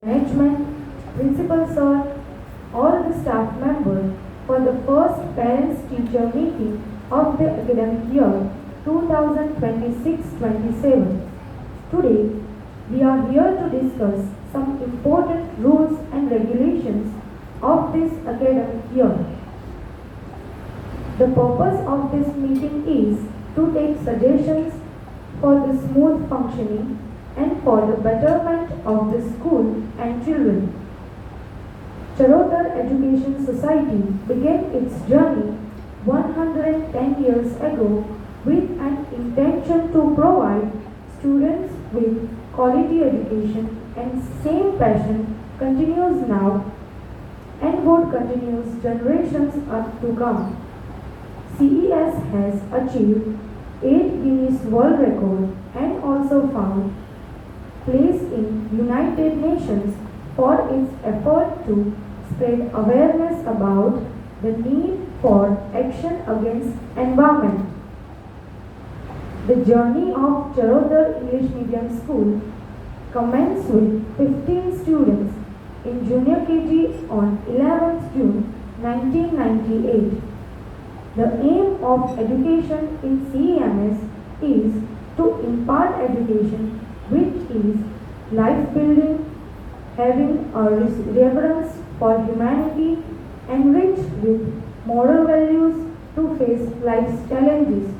management, principal sir, all the staff members for the first parents-teacher meeting of the academic year 2026-27. Today, we are here to discuss some important rules and regulations of this academic year. The purpose of this meeting is to take suggestions for the smooth functioning and for the betterment of the school and children. Charodar Education Society began its journey 110 years ago with an intention to provide students with quality education, and same passion continues now and would continue generations to come. CES has achieved 8 Guinness World Record and also found place in United Nations for its effort to spread awareness about the need for action against environment. The journey of Charodar English Medium School commenced with 15 students in Junior KG on 11th June 1998. The aim of education in CEMS is to impart education which is life-building, having a reverence for humanity, enriched with moral values to face life's challenges,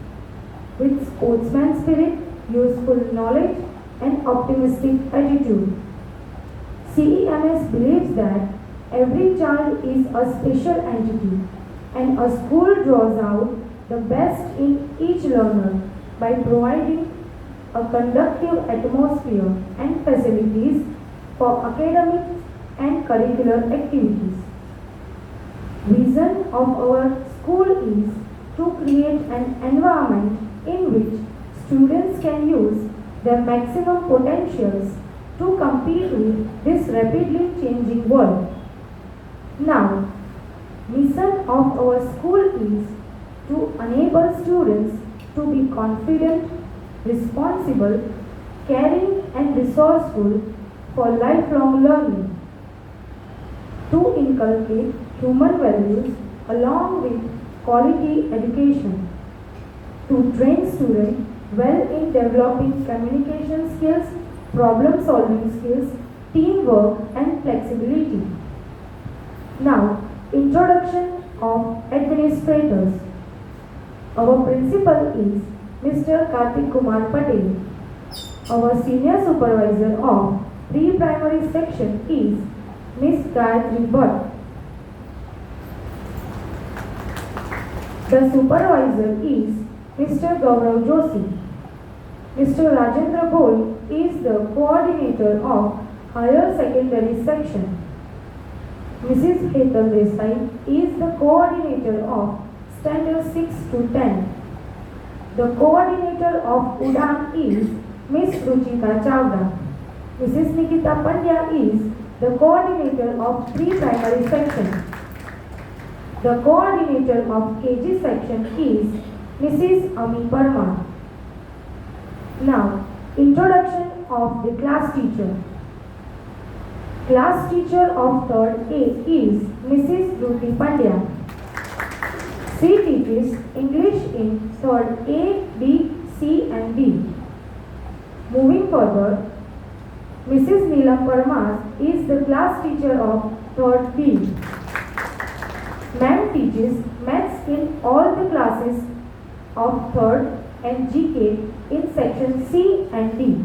with sportsman spirit, useful knowledge, and optimistic attitude. CEMS believes that every child is a special entity, and a school draws out the best in each learner by providing a conducive atmosphere and facilities for academic and curricular activities. Vision of our school is to create an environment in which students can use their maximum potentials to compete with this rapidly changing world. Now, mission of our school is to enable students to be confident, responsible, caring and resourceful for lifelong learning, to inculcate human values along with quality education, to train students well in developing communication skills, problem solving skills, teamwork and flexibility. Now, introduction of administrators. Our principal is Mr. Kartik Kumar Patel. Our senior supervisor of pre-primary section is Ms. Gayatri Bhatt. The supervisor is Mr. Gaurav Joshi. Mr. Rajendra Bhoi is the coordinator of higher secondary section. Mrs. Hetal Desai is the coordinator of standard 6 to 10. The coordinator of UDAN is Ms. Ruchita Chavda. Mrs. Nikita Pandya is the coordinator of pre-primary section. The coordinator of KG section is Mrs. Ami Parmar. Now, introduction of the class teacher. Class teacher of 3rd A is Mrs. Ruti Pandya. She teaches English in 3rd A, B, C and D. Moving further, Mrs. Neelam Parmar is the class teacher of 3rd B. Ma'am teaches maths in all the classes of 3rd and GK in section C and D.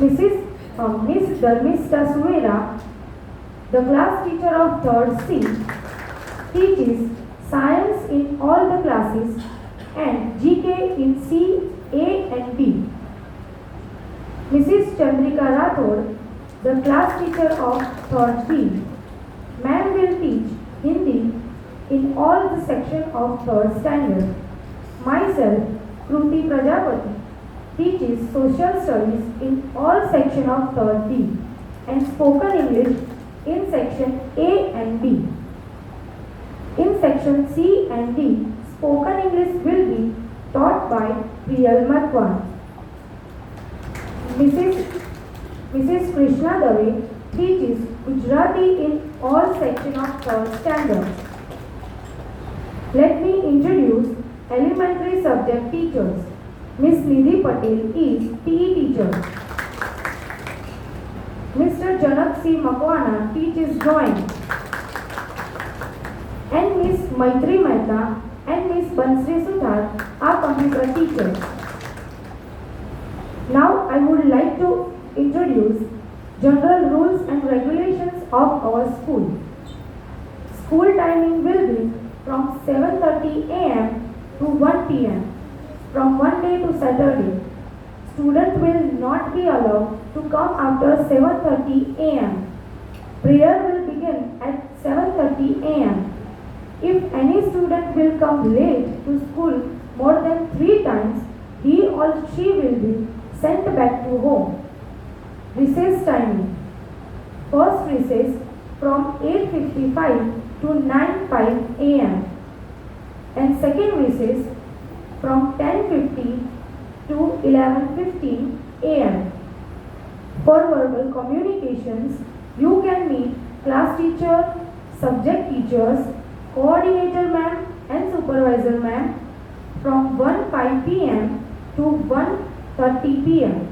Miss Dharmista Suera, the class teacher of 3rd C, teaches science in all the classes and GK in C, A and B. Mrs. Chandrika Rathod, the class teacher of 3rd B. Ma'am will teach Hindi in all the section of 3rd standard. Myself, Kruti Prajapati, teaches social studies in all section of 3rd B and spoken English in section A and B. In section C and D, spoken English will be taught by Priyal Matwan. Mrs. Mrs. Krishna Dave teaches Gujarati in all sections of her standard. Let me introduce elementary subject teachers. Miss Nidhi Patel is PE teacher. Mr. Janak C. Makwana teaches drawing. And Miss Maitri Mehta and Miss Bansri Suthar are computer teachers. Now I would like to introduce general rules and regulations of our school. School timing will be from 7:30 a.m. to 1 p.m. from Monday to Saturday. Students will not be allowed to come after 7:30 a.m. Prayer will begin at 7:30 a.m. If any student will come late to school more than 3 times, he or she will be sent back to home. Recess timing. First recess from 8:55 to 9:05 a.m. and second recess from 10:50 to 11:15 a.m. For verbal communications, you can meet class teacher, subject teachers, coordinator ma'am and supervisor ma'am from 1:05 p.m. to 1:30 p.m.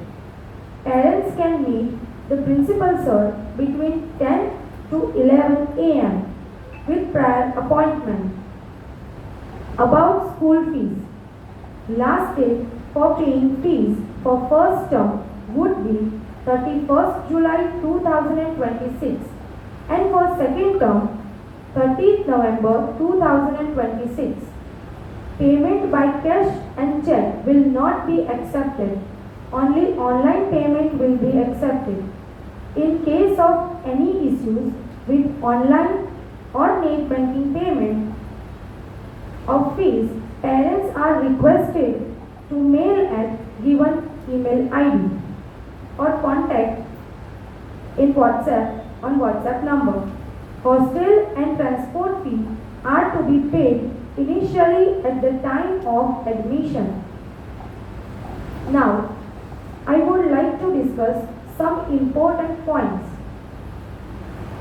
Parents can meet the principal sir between 10 to 11 a.m. with prior appointment. About school fees. Last date for paying fees for first term would be 31st July 2026 and for second term 30th November 2026. Payment by cash and check will not be accepted. Only online payment will be accepted. In case of any issues with online or net banking payment of fees, parents are requested to mail at given email ID or contact in WhatsApp on WhatsApp number. Hostel and transport fee are to be paid initially at the time of admission. Now, I would like to discuss some important points.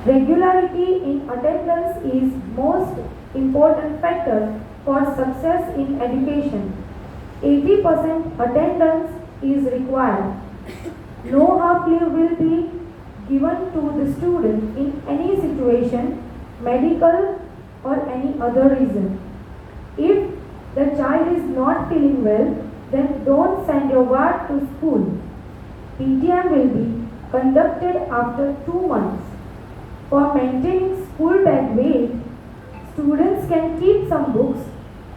Regularity in attendance is most important factor for success in education. 80% attendance is required. No half leave will be given to the student in any situation, medical or any other reason. If the child is not feeling well, then don't send your ward to school. PTM will be conducted after 2 months. For maintaining school bag weight, students can keep some books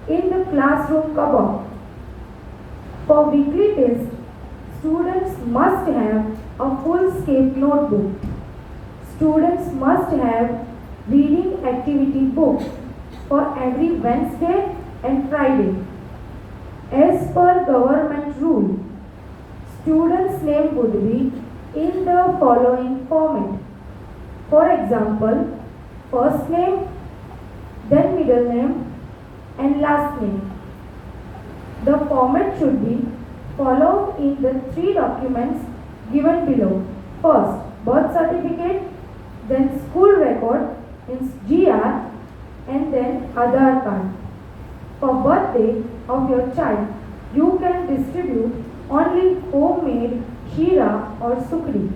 in the classroom cupboard. For weekly test, students must have a full-scape notebook. Students must have reading activity books for every Wednesday and Friday. As per government rule, students' name would be in the following format. For example, first name, then middle name and last name. The format should be followed in the 3 documents given below. First, birth certificate, then school record, means GR, and then Aadhaar card. For birthday of your child, you can distribute only homemade Shira or Sukri.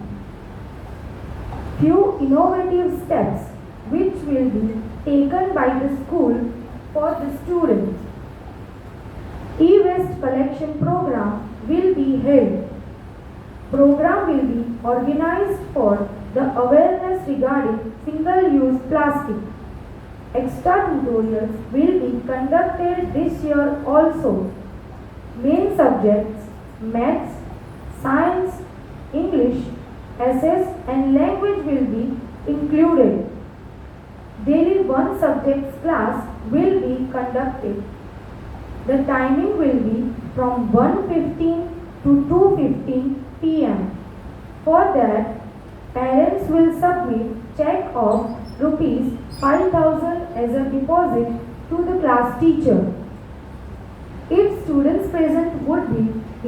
Few innovative steps which will be taken by the school for the students. E-waste collection program will be held. Program will be organized for the awareness regarding single-use plastic. Extra tutorials will be conducted this year also. Main subjects, maths, science, English, essays and language will be included. Daily 1 subject's class will be conducted. The timing will be from 1:15 to 2:15 p.m. For that, parents will submit check of rupees 5,000 as a deposit to the class teacher. If students present would be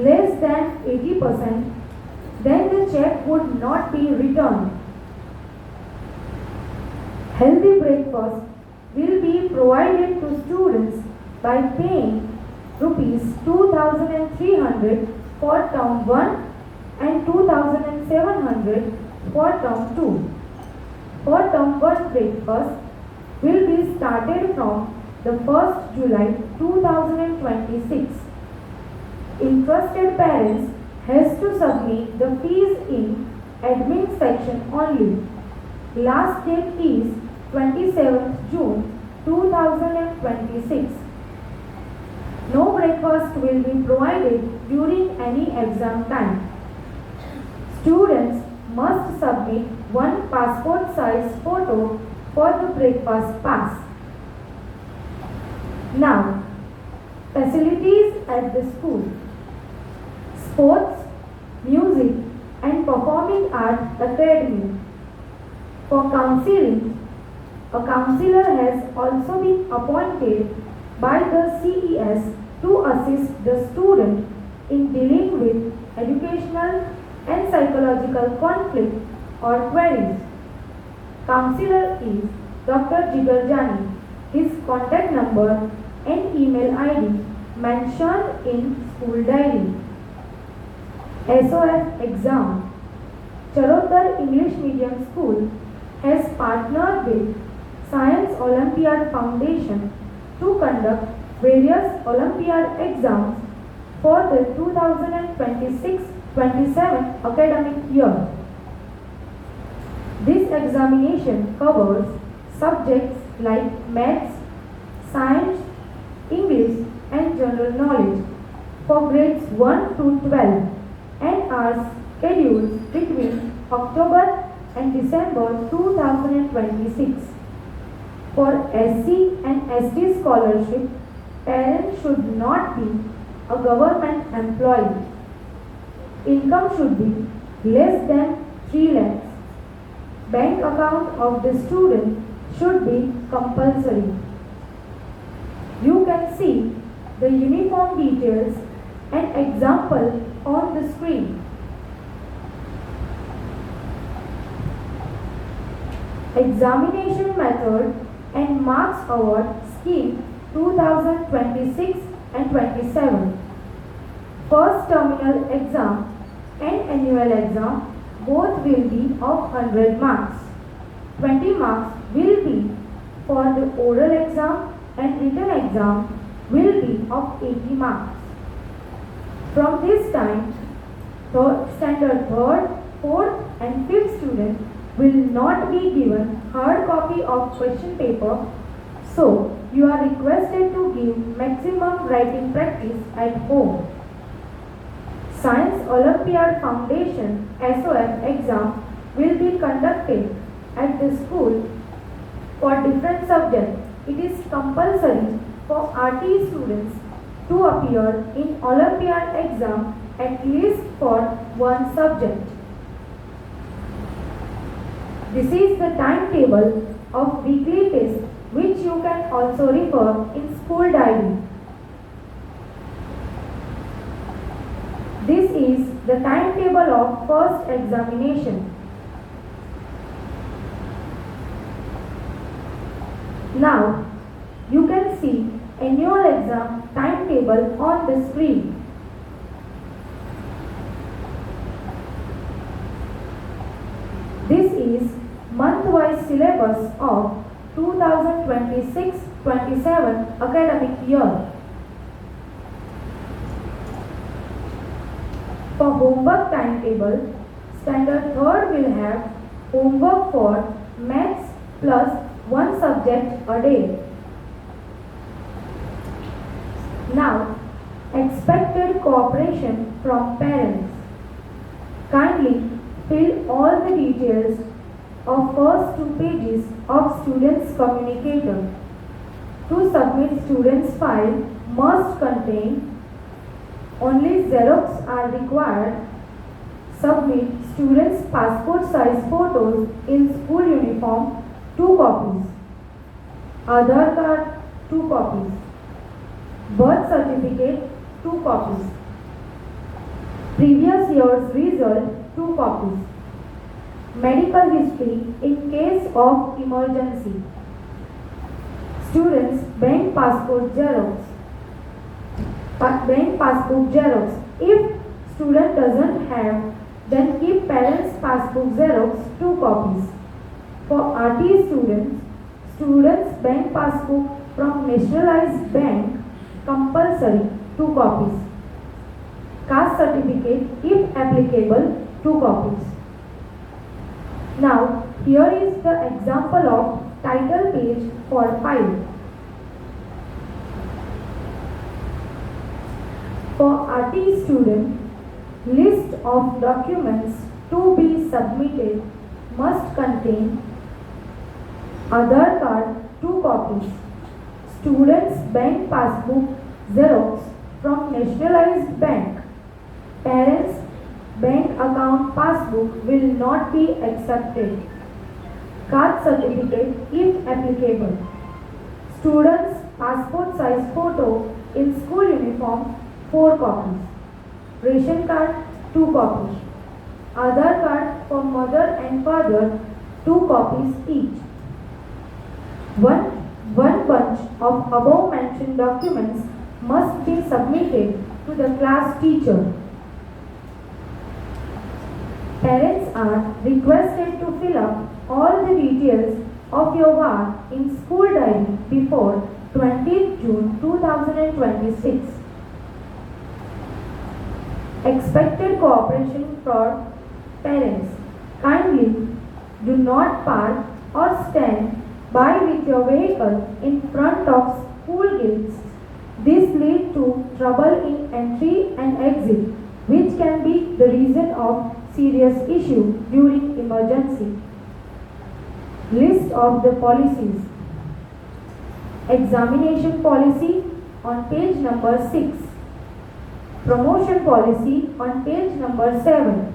less than 80%, then the check would not be returned. Healthy breakfast will be provided to students by paying rupees 2,300 for term 1 and 2,700 for term 2. For term 1 breakfast will be started from the 1st July 2026. Interested parents has to submit the fees in admin section only. Last date is 27th June 2026. No breakfast will be provided during any exam time. Students must submit one passport size photo for the breakfast pass. Now, facilities at the school. Sports, music and performing art academy. For counseling, a counselor has also been appointed by the CES to assist the student in dealing with educational and psychological conflict or queries. Counselor is Dr. Jigar Jani. His contact number and email ID mentioned in school diary. SOF exam. Charodar English Medium School has partnered with Science Olympiad Foundation to conduct various Olympiad exams for the 2026-27 academic year. This examination covers subjects like maths, science, English and general knowledge for grades 1 to 12 and are scheduled between October and December 2026. For SC and ST scholarship, parents should not be a government employee. Income should be less than 3 lakhs. Bank account of the student should be compulsory. You can see the uniform details and example on the screen. Examination method and marks award scheme 2026 and 27. First terminal exam and annual exam both will be of 100 marks. 20 marks will be for the oral exam and written exam will be of 80 marks. From this time, standard 3rd, 4th and 5th students will not be given hard copy of question paper, so you are requested to give maximum writing practice at home. Science Olympiad Foundation SOF exam will be conducted at the school for different subjects. It is compulsory for RT students to appear in Olympiad exam at least for one subject. This is the timetable of weekly test which you can also refer in school diary. This is the timetable of first examination. Now, you can see annual exam timetable on the screen. This is month-wise syllabus of 2026-27 academic year. For homework timetable, standard 3rd will have homework for maths plus one subject a day. Now, expected cooperation from parents. Kindly fill all the details of first 2 pages of student's communicator. To submit student's file must contain only Xerox are required. Submit students' passport size photos in school uniform 2 copies. Aadhaar card 2 copies. Birth certificate 2 copies. Previous year's result 2 copies. Medical history in case of emergency. Students bank passport xerox. Bank passbook xerox. If student doesn't have, then keep parents passbook xerox 2 copies. For RT students bank passbook from nationalized bank compulsory 2 copies. Caste certificate if applicable 2 copies. Now here is the example of title page for file. For RT student, list of documents to be submitted must contain Aadhaar card 2 copies, student's bank passbook xerox from nationalized bank, parents' bank account passbook will not be accepted, caste certificate if applicable, student's passport size photo in school uniform 4 copies, ration card 2 copies, Aadhaar card for mother and father 2 copies each. One bunch of above mentioned documents must be submitted to the class teacher. Parents are requested to fill up all the details of your work in school diary before 20th June 2026. Expected cooperation from parents. Kindly do not park or stand by with your vehicle in front of school gates. This leads to trouble in entry and exit, which can be the reason of serious issue during emergency. List of the policies. Examination policy on page number 6. Promotion policy on page number 7.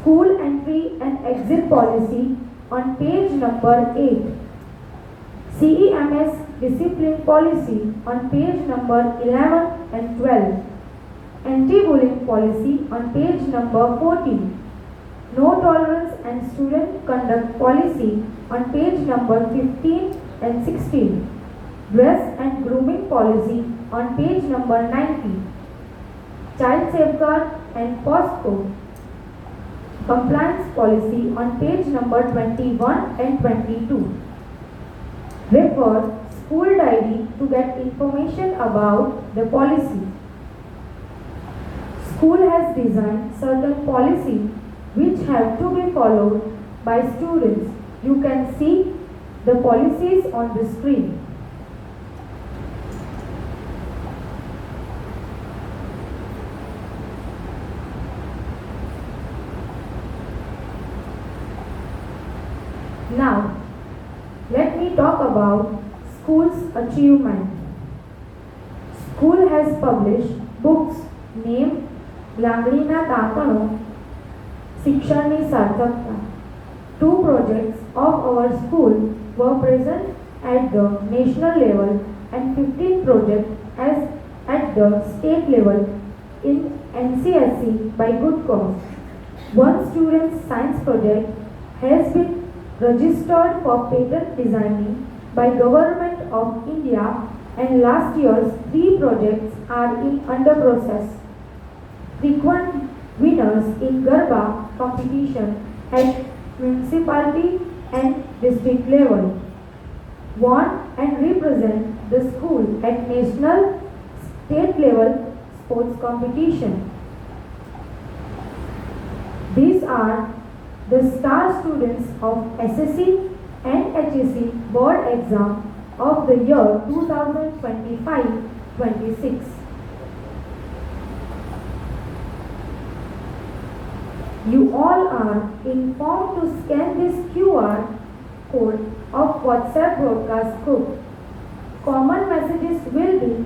School entry and exit policy on page number 8. CEMS discipline policy on page number 11 and 12. Anti-bullying policy on page number 14. No tolerance and student conduct policy on page number 15 and 16. Dress and grooming policy on page number 90. Child safeguard and POSCO compliance policy on page number 21 and 22. Refer school diary to get information about the policy. School has designed certain policies which have to be followed by students. You can see the policies on the screen. Now, let me talk about school's achievement. School has published books named Langdina Takano, Shikshani Sarthakta. 2 projects of our school were present at the national level and 15 projects as at the state level in NCSE by good cause. One student's science project has been registered for patent designing by Government of India and last year's 3 projects are in under process. Frequent winners in Garba competition at municipality and district level won and represent the school at national, state level sports competition. These are the star students of SSC and HSC board exam of the year 2025-26. You all are informed to scan this QR code of WhatsApp broadcast group. Common messages will be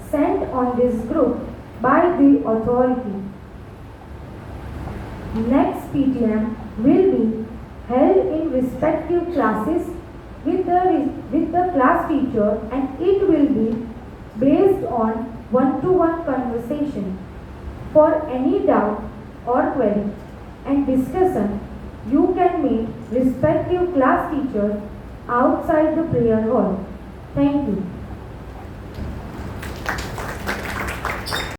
sent on this group by the authority. Next PTM will be held in respective classes with the class teacher and it will be based on one-to-one conversation. For any doubt or query, and discussion, you can meet respective class teachers outside the prayer hall. Thank you.